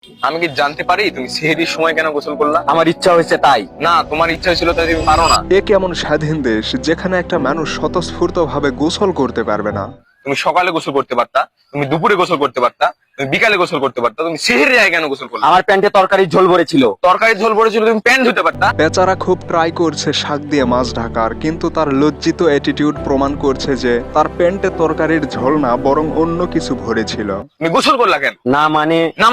আমি কি জানতে পারি তুমি সেহরির সময় কেন গোসল করলা? আমার ইচ্ছা হয়েছে তাই। না, তোমার ইচ্ছা হয়েছিল তাই তুমি পারো না। এ কেমন স্বাধীন দেশ যেখানে একটা মানুষ স্বতঃস্ফূর্তভাবে গোসল করতে পারবে না? তুমি সকালে গোসল করতে পারতা, তুমি দুপুরে গোসল করতে পারতা, তুমি বিকালে গোসল করতে পারতা, তুমি সেহরি আয় কেন গোসল করলা? আমার প্যান্টে তরকারির ঝোল ভরেছিল। তরকারি ঝোল পড়েছিল, তুমি প্যান্ট ধুতে পারতা। বেচারা খুব ট্রাই করছে শাক দিয়ে মাছ ঢাকার, কিন্তু তার লজ্জিত অ্যাটিটিউড প্রমাণ করছে যে তার প্যান্টে তরকারির ঝোল না বরং অন্য কিছু ভরেছিল। তুমি গোসল করলা কেন? না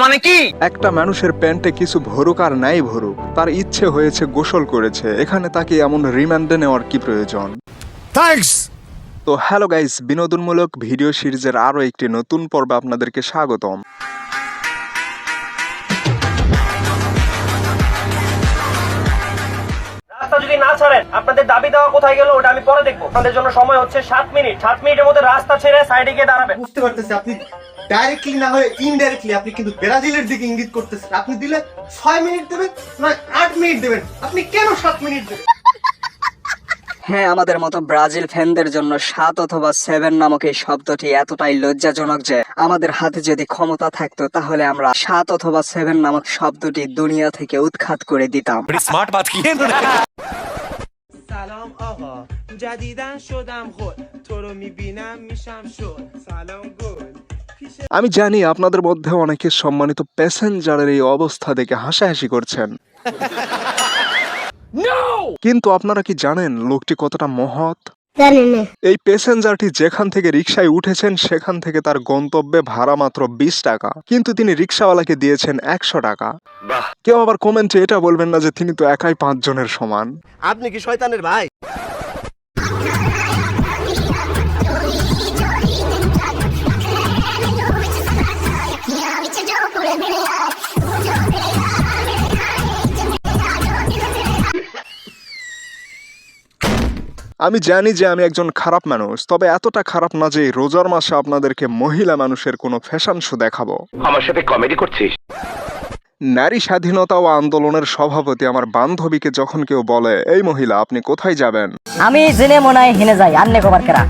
মানে কি? একটা মানুষের প্যান্টে কিছু ভরুক আর নাই ভরুক, তার ইচ্ছে হয়েছে গোসল করেছে, এখানে তাকে এমন রিমান্ডে নেওয়ার কি প্রয়োজন? থ্যাঙ্কস। তো হ্যালো গাইস, বিনোদনমূলক ভিডিও সিরিজের আরো একটি নতুন পর্বে আপনাদেরকে স্বাগতম। রাস্তা যদি না ছাড়েন, আপনাদের দাবি দেওয়া কোথায় গেল ওটা আমি পরে দেখবো। আপনাদের জন্য সময় হচ্ছে 7 মিনিট। 7 মিনিটের মধ্যে রাস্তা ছেড়ে সাইডে গিয়ে দাঁড়াবেন। বুঝতে পারতেছি আপনি ডাইরেক্টলি না হয়ে ইনডাইরেক্টলি আপনি কিন্তু ব্রাজিলের দিকে ইঙ্গিত করতেছেন। আপনি দিলে 6 মিনিট দেবেন না 8 মিনিট দেবেন, আপনি কেন 7 মিনিট দেবেন? হ্যাঁ, আমাদের মতো ব্রাজিল ফ্যানদের জন্য 7 অথবা 7 নামক এই শব্দটি এতটাই লজ্জাজনক যে আমাদের হাতে যদি ক্ষমতা থাকতো তাহলে আমরা 7 অথবা 7 নামক শব্দটি দুনিয়া থেকে উৎখাত করে দিতাম। স্মার্ট বাত কি سلام آقا جدیدن شدم خود تو رو میبینم میشم شد سلام گل আমি জানি আপনাদের মধ্যে অনেকে সম্মানিত প্যাসেঞ্জারের এই অবস্থা দেখে হাসাহাসি করছেন, কিন্তু আপনারা কি জানেন লোকটি কতটা মহৎ? এই প্যাসেঞ্জারটি যেখান থেকে রিকশায় উঠেছেন সেখান থেকে তার গন্তব্যে ভাড়া মাত্র 20 টাকা, কিন্তু তিনি রিকশাওয়ালাকে দিয়েছেন 100 টাকা। কেউ আবার কমেন্টে এটা বলবেন না যে তিনি তো একাই 5 জনের সমান। আপনি কি শয়তানের ভাই? আমি জানি যে আমি একজন খারাপ মানুষ, তবে এতটা খারাপ না যে রোজার মাসে আপনাদেরকে মহিলা মানুষের কোনো ফ্যাশন শো দেখাবো। আমার সাথে কমেডি করছিস? নারী স্বাধীনতা ও আন্দোলনের সভাপতি আমার বান্ধবীকে যখন কেউ বলে, এই মহিলা আপনি কোথায় যাবেন, আমি জেনে মনায় হেনে যাই আন্নে কবার কেরা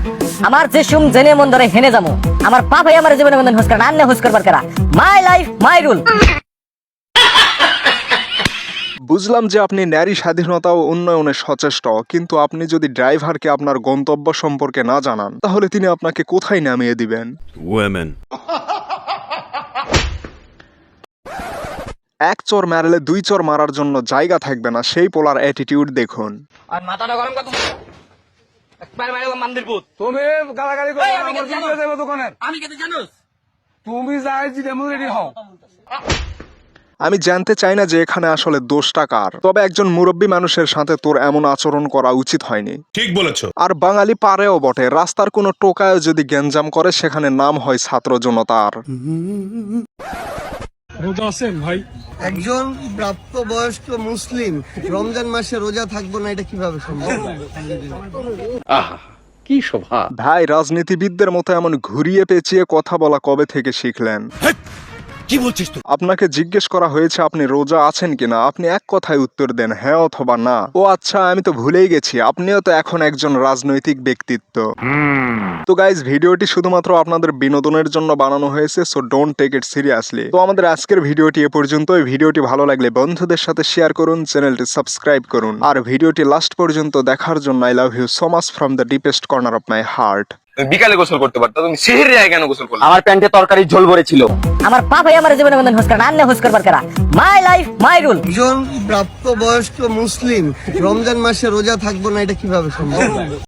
আমার যে সুম জেনে মন ধরে হেনে যামু আমার পাপাই আমার জীবনে মন হুস করা আন্নে হুস করবার কেরা মাই লাইফ মাই রুল। বুঝলাম যে আপনি নারী স্বাধীনতা ও উন্নয়নে সচেষ্ট, কিন্তু আপনি যদি ড্রাইভারকে আপনার গন্তব্য সম্পর্কে না জানান তাহলে তিনি আপনাকে কোথায় নামিয়ে দিবেন? ওয়েমেন। এক চর মারলে 2 চর মারার জন্য জায়গা থাকবে না, সেই পোলার অ্যাটিটিউড দেখুন। আর মাথাটা গরম কত একবার বাইরে মন্দির পুত তুমি গালাগালি করো আমি আমার ভিডিও দেব দোকানের আমি কেন জানোস তুমি যাই যেমন রেডি হও। আমি জানতে চাই না যে এখানে আসলে দোষটা কার, তবে একজন মুরব্বী মানুষের সাথে তোর এমন আচরণ করা উচিত হয়নি। ঠিক বলেছো। আর বাঙালি পারেও বটে, রাস্তার কোনো টোকায় যদি গ্যাঞ্জাম করে সেখানে নাম হয় ছাত্র জনতার। রোজা আছেন ভাই? একজন প্রাপ্তবয়স্ক মুসলিম রমজান মাসে রোজা থাকবো না, এটা কিভাবে সম্ভব? কি শোভা! ভাই, রাজনীতিবিদদের মতো এমন ঘুরিয়ে পেঁচিয়ে কথা বলা কবে থেকে শিখলেন? কি বলছিস তুই? আপনাকে জিজ্ঞেস করা হয়েছে আপনি রোজা আছেন কিনা, আপনি এক কথায় উত্তর দেন হ্যাঁ অথবা না। ও আচ্ছা, আমি তো ভুলেই গেছি আপনিও তো এখন একজন রাজনৈতিক ব্যক্তিত্ব। তো গাইজ, ভিডিওটি শুধুমাত্র আপনাদের বিনোদনের জন্য বানানো হয়েছে, so don't take it seriously. তো আমাদের আজকের ভিডিওটি এ পর্যন্তই। ভিডিওটি ভালো লাগলে বন্ধুদের সাথে শেয়ার করুন, চ্যানেলটি সাবস্ক্রাইব করুন, আর ভিডিওটি লাস্ট পর্যন্ত দেখার জন্য I love you so much from the deepest corner of my heart. তুমি বিকালে গোসল করতে পারতা, তুমি সেহরি আয় কেন গোসল করলা? আমার প্যান্টে তরকারির ঝোল ভরেছিল। আমার পাপাই আমার জীবনে মন হুস করা আন্নে হুস করবার কেরা মাই লাইফ মাই রুল। একজন প্রাপ্তবয়স্ক মুসলিম রমজান মাসে রোজা থাকবো না, এটা কিভাবে সম্ভব?